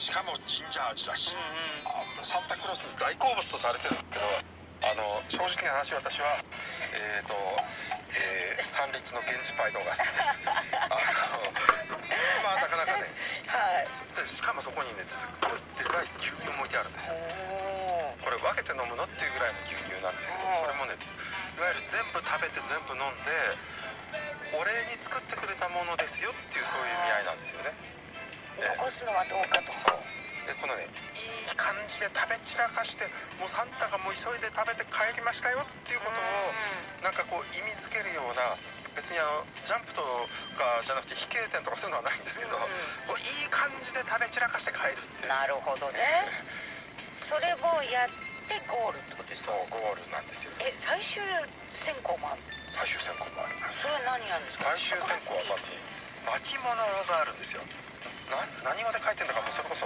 しかもジンジャー味だし、サンタクロース大好物とされてるんですけど、正直な話、私は三立の源氏パイの方が好きです。まあなかなかね、はい、しかもそこにね、すっごいでかい牛乳も置いてあるんですよ。これ分けて飲むのっていうぐらいの牛乳なんですけど、それもね、いわゆる全部食べて全部飲んでお礼に作ってくれたものですよっていう、そういう意味合いなんですよね。残すのはどうかと。そうで、このね、いい感じで食べ散らかして、もうサンタがもう急いで食べて帰りましたよっていうことをなんかこう意味づけるような、別にジャンプとかじゃなくて飛型点とかそういうのはないんですけど、こういい感じで食べ散らかして帰るっていう。なるほどね。それをやってゴールってことですか？そう、ゴールなんですよ。最終選考もある？最終選考もあります。それは何やるんですか？最終選考はまず巻物があるんですよ。何語で書いてるのかもそれこそ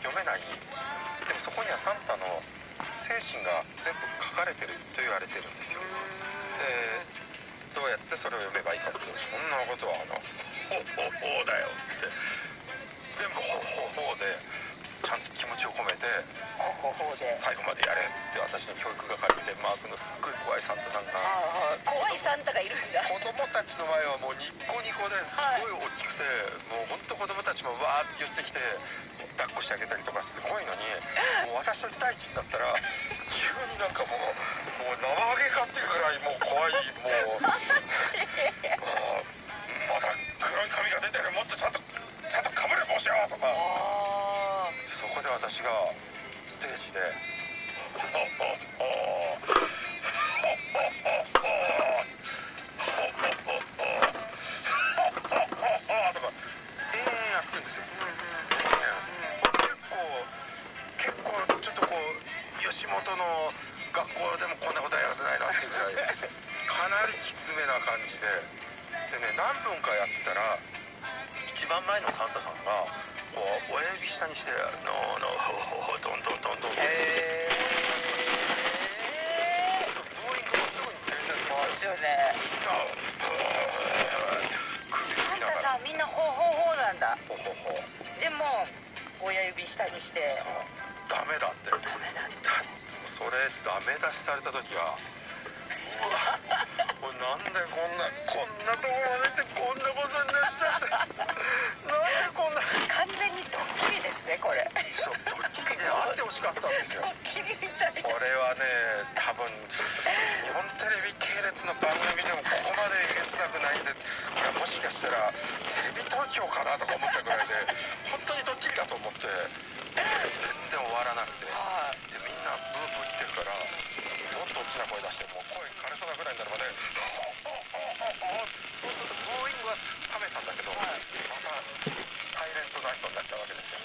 読めない。でもそこにはサンタの精神が全部書かれてると言われてるんですよ。どうやってそれを読めばいいかっていうと、そんなことはほほほだよって全部ほほほでちゃんと気持ちを込めめて最後までやれって私の教育係でマークのすっごい怖いサンタさんが、怖いサンタがいるんだ。子供たちの前はもうニッコニコですごい大きくて、もう本当子供たちもわーって寄ってきて抱っこしてあげたりとかすごいのに、もう私の期待値になったら急になんかもう生揚げかっていうぐらいもう怖い、もうまだ黒い髪が出てる、もっとちゃんとかぶれ帽子よとか。そこで私がステージでやってるんですよ。結構ちょっとこう吉本の学校でもこんなことはやらせないなっていうぐらいかなりきつめな感じでね、何分かやったら一番前のサンタさんがこう親指下にしてノーノードンドンドンドンってブーイングもすぐに出てるんですよね。サンタさんみんなホーホーホーなんだ。ホホホでも親指下にしてダメだって。ダメだって。それダメ出しされた時はこれなんでこんなところまで出てこんなことになっちゃってなんでこんな完全にドッキリですねこれ。そうドッキリであってほしかったんですよ。ドッキリみたい。これはね多分日本テレビ系列の番組でもここまでえげつなくないんで、いやもしかしたらテレビ東京かなとか思ったぐらいで本当にドッキリだと思って全然終わらなくて、でみんなブーブー言ってるからもっと大きな声出してもう声枯れそうなぐらいになるまでそうするとブーイングは冷めたんだけど、またサイレントナイトになっちゃうわけですよ。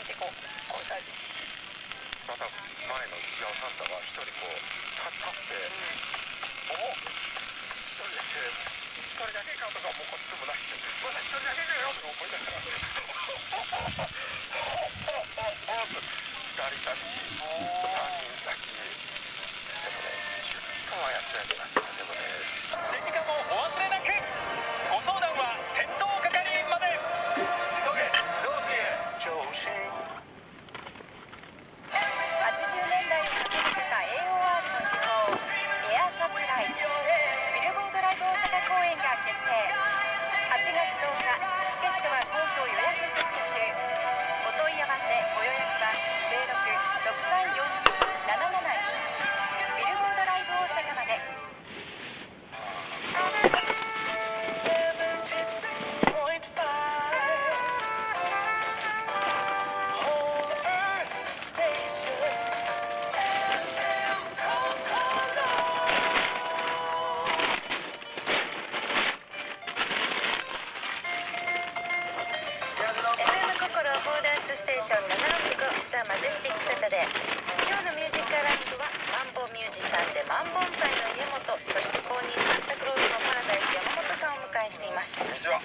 また前の違うサンタが一人こう立って一人だけかとかもうこっちでもないしまだ一人だけかよとか思いながら2人たち3人たちでもね10分はやってないんじゃないかな。でもね時間もお忘れなく。ご相談は店頭係まで。急げ上司へ。80年代に駆け抜けた AOR の手法エアサプライズビルボードライブ大阪公演が決定。8月10日チケットは好評予約受付中。お問い合わせご予約は0663427722ビルボードライブ大阪まで。ステーション765ザ・マジェスティックサタデー。今日のミュージックアラウンドはマンボミュージシャンでマンボン界の家元、そして公認サンタクロースのパラダイス山本さんをお迎えしています。こんにちは。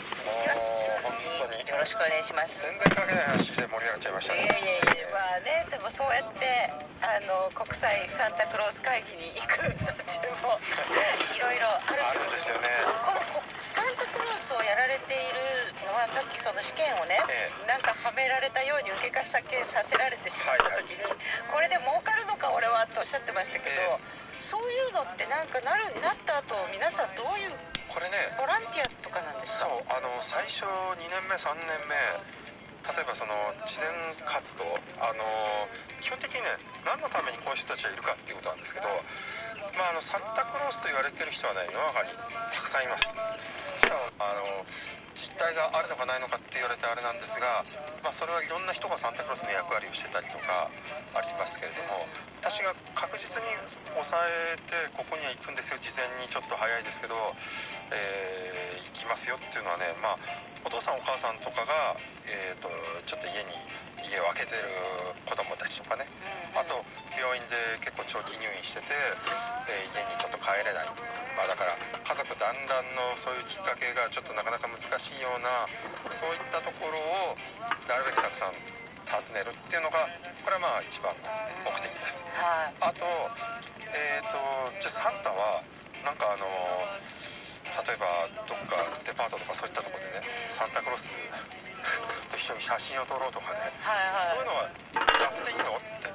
本当によろしくお願いします。全然関係ない話で盛り上がっちゃいましたね。まあね、でもそうやって国際サンタクロース会議に行く途中もいろいろあるんですよね。サンタクロースをやられているのはさっきその試験をね、なんかはめられたように受けさせられてしまった時に、これで儲かるのか俺はとおっしゃってましたけど、そういうのってなんかなった後皆さんどういうこれねボランティアとかなんですか？そう最初2年目3年目例えばその慈善活動基本的にね何のためにこういう人たちがいるかっていうことなんですけど、サンタクロースと言われてる人はね世の中にたくさんいます。実態があるのかないのかって言われてあれなんですが、それはいろんな人がサンタクロースの役割をしてたりとかありますけれども、私が確実に抑えてここには行くんですよ、事前にちょっと早いですけど、行きますよっていうのはね、お父さんお母さんとかが、ちょっと家を空けてる子供たちとかね、あと病院で結構長期入院してて、家にちょっと帰れない、だから家族団らんのそういうきっかけがちょっとなかなか難しいようなそういったところをなるべくたくさん訪ねるっていうのがこれは一番の目的です。あとじゃあサンタはなんか例えばどっかデパートとかそういったところでねサンタクロースと一緒に写真を撮ろうとかね、そういうのはやっていいのって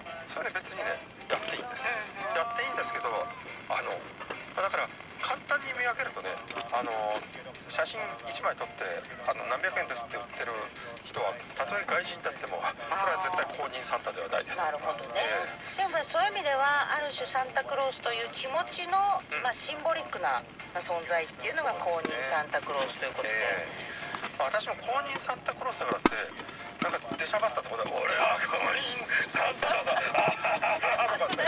公認サンタではないです。なるほどね。でもそういう意味ではある種サンタクロースという気持ちの、シンボリックな存在っていうのが公認サンタクロースということで、私も公認サンタクロースだからってなんか出しゃばったところで俺は公認サンタだとか全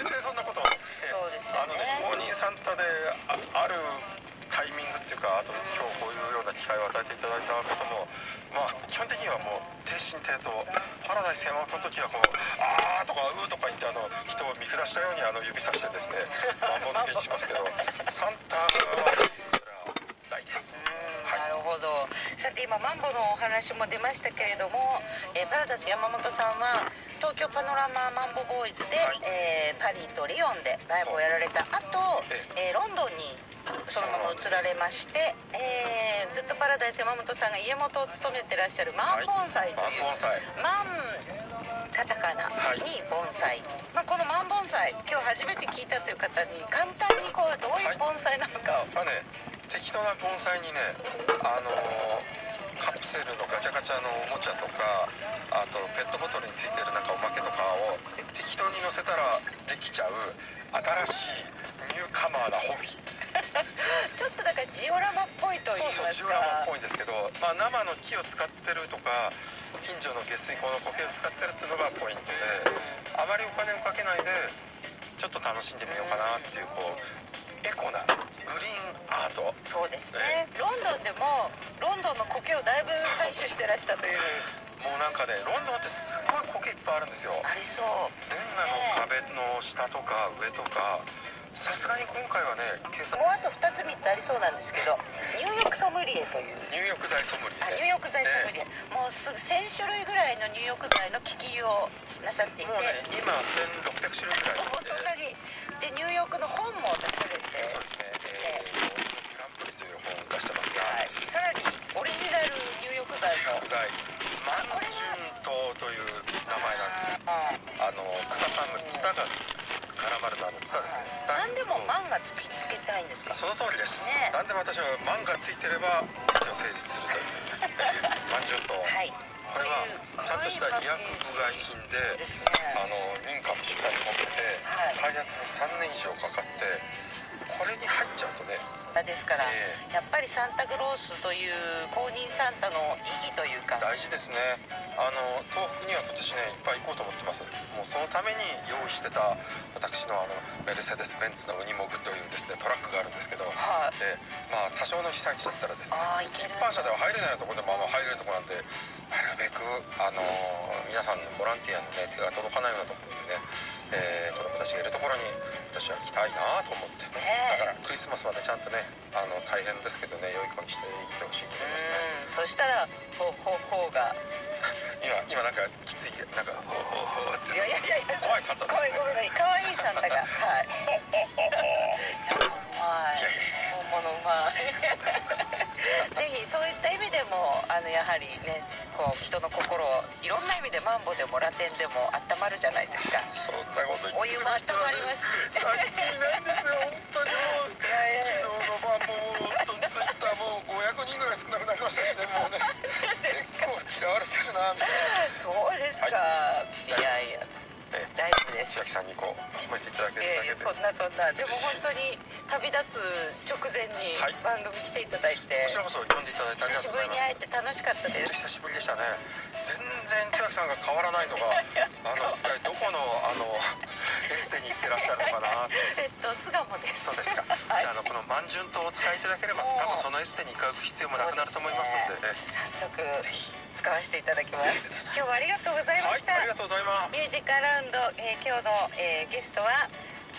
然そんなことそうですよね。公認サンタであるタイミングっていうか、あと今日こういうような機会を与えていただいたことも、基本的にはもう低身低とパラダイス山本の時はこうあーとかうーとか言って人を見下したように指さしてですねマンボ付けにしますけど、サンタはないです。なるほど。さて今マンボのお話も出ましたけれども、パラダイス山本さんは東京パノラママンボボーイズで、パリとリヨンでライブをやられた後、ロンドンにそのまま移られまして、ずっとパラダイス山本さんが家元を務めてらっしゃるマンボンサイという、マンカタカナに盆栽、このマンボン栽今日初めて聞いたという方に簡単にどういう盆栽なのかを、適当な盆栽にね、カプセルのガチャガチャのおもちゃとか、あとペットボトルについてるなんかおまけとかを適当に乗せたらできちゃう新しいニューカマーなホビーちょっとだからジオラマっぽいと言いますか。ジオラマっぽいんですけど、生の木を使ってるとか近所の下水溝の苔を使ってるっていうのがポイントで、あまりお金をかけないでちょっと楽しんでみようかなっていう、エコなグリーンアート。そうですね。ロンドンでもロンドンの苔をだいぶ採取してらしたという。もうなんかね、ロンドンってすごい苔いっぱいあるんですよ。ありそう。レンガの壁の下とか上とか、さすがに今回はね、もうあと2つ3つありそうなんですけど、入浴ソムリエという。入浴剤ソムリエ。入浴剤ソムリエ。もうすぐ1000種類ぐらいの入浴剤の利きをなさっていて。もうね、今1600種類ぐらい。本当に。で、入浴の本も出されて。そうですね。グランプリという本を出してますが、さらにオリジナル入浴剤も。マンジュントという名前なんです。草冠、草が絡まるの草ですね。何でもマンがつけたいんですか。その通りです。何でも私はマンがついてれば一応成立するというマンジュント。これはちゃんとした医薬部外品で、認可もしっかり持ってて、開発に3年以上かかって、これに入っちゃうとね。ですから、やっぱりサンタクロースという公認サンタの意義というか。大事ですね。東北には今年ね、いっぱい行こうと思ってます。もうそのために用意してた私のメルセデス・ベンツのウニモグというですね、トラックがあるんですけど、で、多少の被災地だったらですね、一般車では入れないところでも入れるところなんで、なるべく皆さんのボランティアの、ね、手が届かないようなところでね、子供たちがいるところに私は来たいなと思って、だからクリスマスまでちゃんとね、大変ですけどね、良い子にしていってほしいと思いますね。そしたらほうが今なんかきついなんかいや怖いサンタ、かわいいサンタが本物うまいぜひそういった意味でもやはりね、人の心をいろんな意味でマンボでもラテンでも温まるじゃないですか。そんなこと言ってお湯も温まりますし最近ないんですよ本当に。もう昨日の晩もツイッターもう500人ぐらい少なくなりましたしね、もうね結構嫌われてるなみたいな。そうですか。いや大事です。千秋さんに褒めていただけるだけで、そんなでも本当に旅立つ直前に番組来ていただいて、こちらこそ呼んでいただいてありがとうございます。久しぶりに会えて楽しかったです。久しぶりでしたね。全然千秋さんが変わらないのが一体どこのエステに行ってらっしゃるのかな巣鴨です。そうですか。じゃあこのマンジュントをお使いいただければ多分そのエステに行く必要もなくなると思いますので、早速使わせていただきます。今日はありがとうございました。ありがとうございます。ミュージカルラウンド、今日の、ゲストは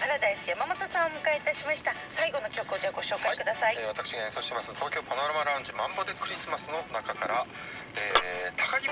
パラダイス山本さんをお迎えいたしました。最後の曲をじゃあご紹介ください。私が演奏してます東京パノラマラウンジマンボでクリスマスの中から、高木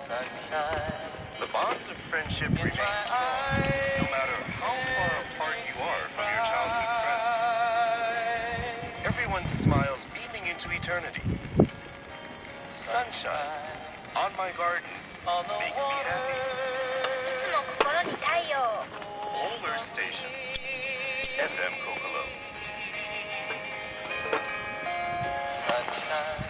The bonds of friendship remain strong, no matter how far apart you are from your childhood friends. Everyone's smiles beaming into eternity. Sunshine on my garden makes me happy. いつも心に太陽。 Older Station, FM Kokolo. Sunshine.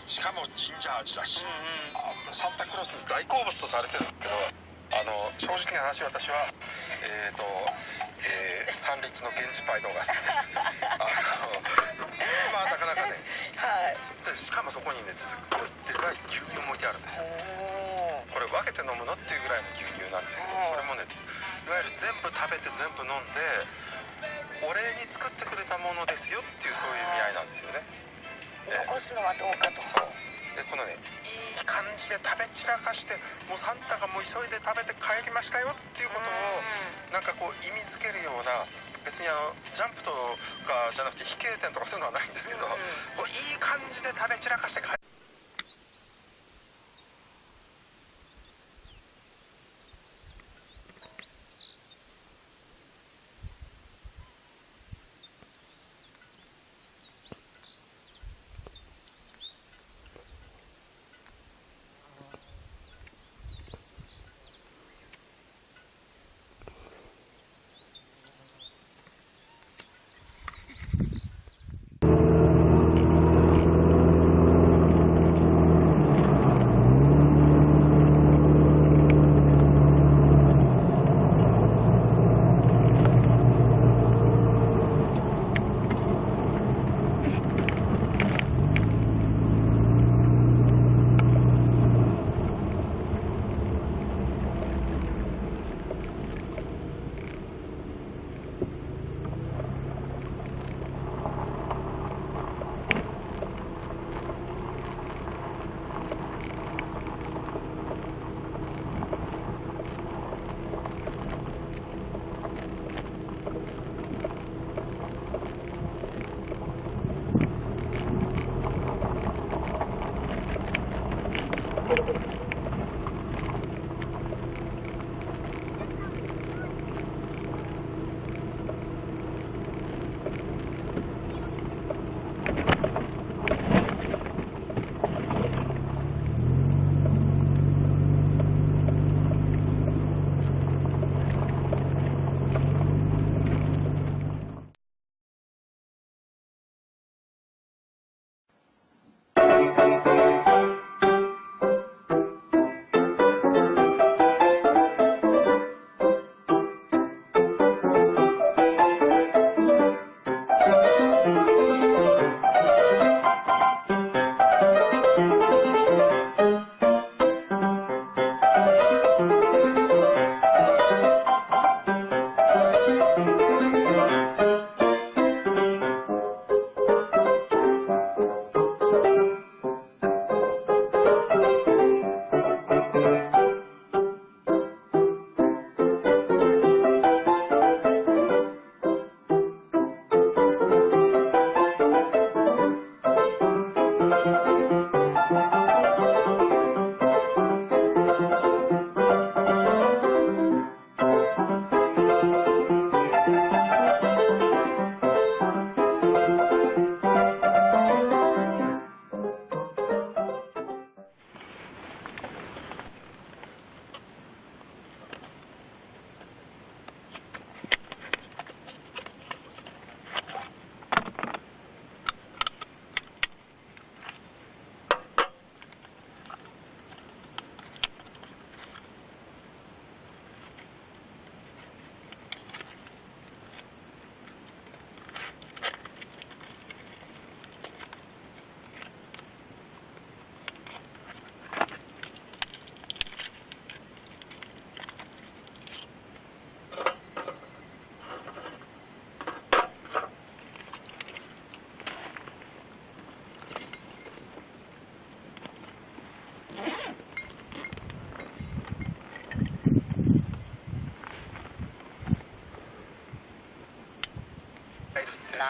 しかもジンジャー味だし、サンタクロース大好物とされてるけど、正直な話、私は三立の現地パイの方が好きですまあなかなかね、はい。しかもそこにね、すっごいでかい牛乳も置いてあるんですよ。これ分けて飲むのっていうぐらいの牛乳なんですけど、それもね、いわゆる全部食べて全部飲んでお礼に作ってくれたものですよっていう、そういう意味合いなんですよね。残すのはどうかと。そうで、このね、いい感じで食べ散らかして、もうサンタがもう急いで食べて帰りましたよっていうことをなんかこう意味づけるような、別にジャンプとかじゃなくて飛型点とかそういうのはないんですけど、こういい感じで食べ散らかして帰る。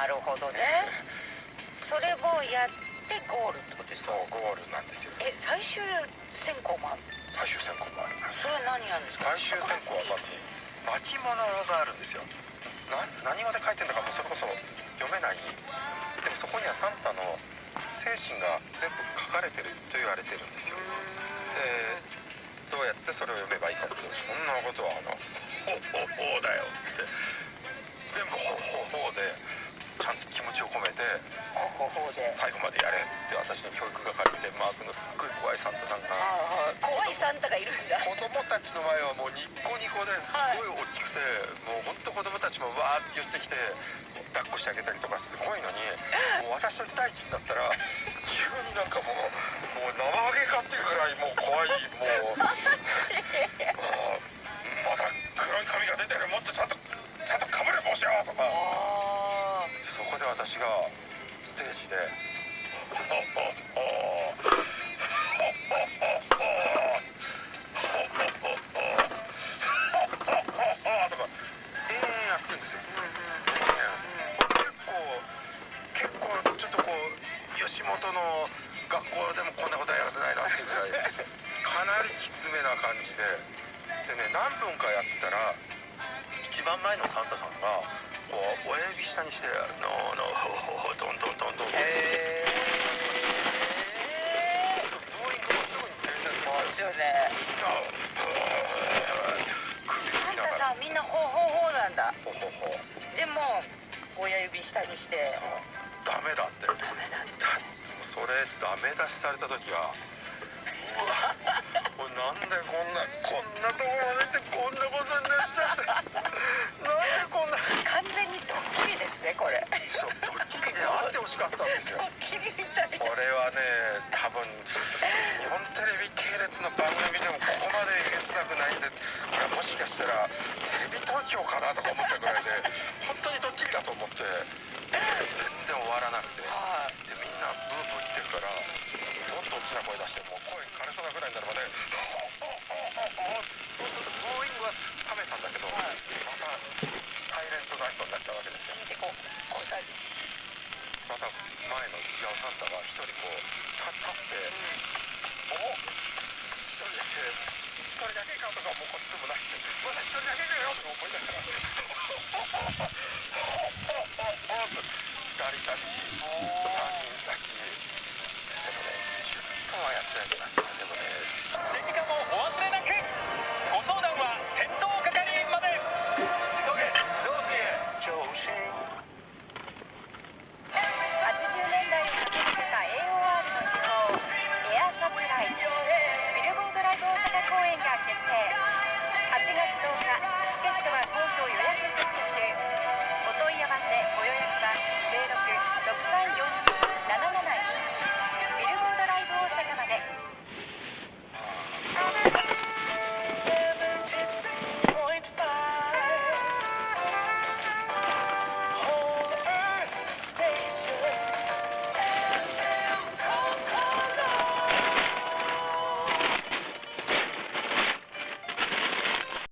なるほどね。それをやってゴールってことですか？そう、ゴールなんですよ。最終選考もある？最終選考もあります。それは何なんですか？最終選考はまず巻物があるんですよ。何語で書いてるのかもそれこそ読めない。でもそこにはサンタの精神が全部書かれてると言われてるんですよ。どうやってそれを読めばいいかって、そんなことはほほだよって全部ほほでちゃんと気持ちを込めて最後までやれって私の教育係でマークのすっごい怖いサンタさんが、怖いサンタがいるんだ。子供たちの前はもうニッコニコですごい大きくて、もう本当子供たちもわーって寄ってきて抱っこしてあげたりとかすごいのに、もう私の第一になったら急になんかもう生揚げかっていうぐらいもう怖い、もうまだ黒い髪が出てる、もっとちゃんとかぶれ帽子よとか。そこで私がステージでほほほほほほとかやってるんですよ。結構ちょっとこう吉本の学校でもこんなことはやらせないなっていうぐらいかなりきつめな感じでね、何分かやったら一番前のサンタさんがこう親指下にしてノーノーホホドンドンドンドンってボーイングもすぐに点々回ですよね。サンタさんみんなホホホなんだ。ホホホでも親指下にしてダメだって。それダメ出しされた時はうわこれなんでこんなところまでってこんなことになっちゃってなんでこんな完全にドッキリですねこれ。そうドッキリであってほしかったんですよ。ドッキリみたいな。これはね多分日本テレビ系列の番組でもここまでえげつなくないんで、これもしかしたらテレビ東京かなとか思ったぐらいで本当にドッキリだと思って全然終わらなくて、でみんなブーブー言ってるからもっと大きな声出してもう声枯れそうなぐらいになるまでそうするとブーイングは冷めたんだけど、またサイレントナイトになっちゃうわけですよ。また前の違うサンタが一人こう立って一人だけかとかもうこっちでもないってまだ一人だけかよとか思いながら2人たち3人たちでもね10分はやってないじゃないですか。でもね時間もお忘れなく。ご相談は店頭係まで。急げ上司へ上司。80年代に駆け抜けた AOR の手法エアサプライズビルボードライブ大阪公演が決定。8月10日チケットは当初予約受付中。